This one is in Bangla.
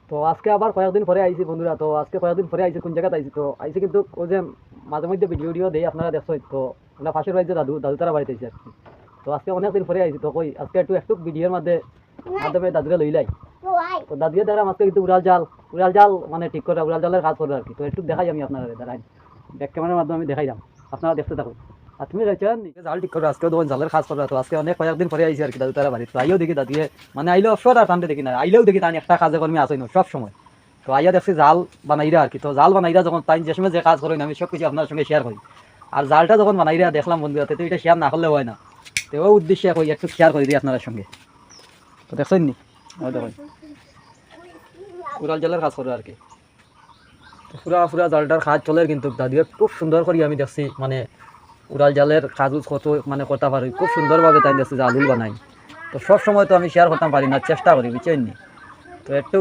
তো আজকে আবার কয়েকদিন পরে আইছি বন্ধুরা। তো আজকে কয়েকদিন পরে আইছি, কোন জায়গাতে আইছি? তো আইছি কিন্তু ওই যে মাঝে মধ্যে ভিডিও দেই, আপনারা দেখছো। তো আমরা পাশের বাড়িতে দাদু দাদু তারা বাড়িতে আইছি আর কি। তো আজকে অনেকদিন পরে আইছি, তো কই আজকে একটু একটু ভিডিওর মাধ্যমে দাদুকে লইলাই। তো দাদুকে দ্বারা আজকে কিন্তু উড়াল জাল মানে ঠিক করে উড়াল জালের কাজ করে আর কি। তো একটু দেখাই আমি আপনারা দাঁড়াই, ব্যাক ক্যামেরার মাধ্যমে আমি দেখাই যাম, আপনারা দেখতে থাকুন। আর তুমি চাইছেন জাল ঠিক করে আজকে দোকান জালের কাজ করে। তো আজকে অনেক কয়েকদিন পরে আইছি আর কি দাদু তারা বাড়িতে। তো আইও দেখি দাদুকে মানে আইলেও অবসর আর টানতে দেখি না, আইলেও দেখি তাই একটা কাজে কর্মী আসই না সব সময়। তো আইয়া দেখছি জাল বানাইরা আর কি। তো জাল বানাইরা যখন তাই যে সময় যে কাজ করি না আমি সব কিছু আপনার সঙ্গে শেয়ার করি। আর জালটা যখন বানাইরা দেখলাম বন্ধুরা, তো এটা শেয়ার না করলে হয় না। তো ওই উদ্দেশ্যে কই একটু শেয়ার করে দিই আপনার সঙ্গে। তো দেখছেন নি ওই দেখুন উড়াল জালের কাজ করে আর কি। তো পুরা জালটার কাজ চলে কিন্তু দাদিও খুব সুন্দর করি আমি দেখছি, মানে উড়াল জালের কাজ কত মানে করতে পারি খুব সুন্দরভাবে তাই দেখছি জালুল বানাই। তো সব সময় তো আমি শেয়ার করতে পারি না, চেষ্টা করি বুঝছেন নি। তো একটু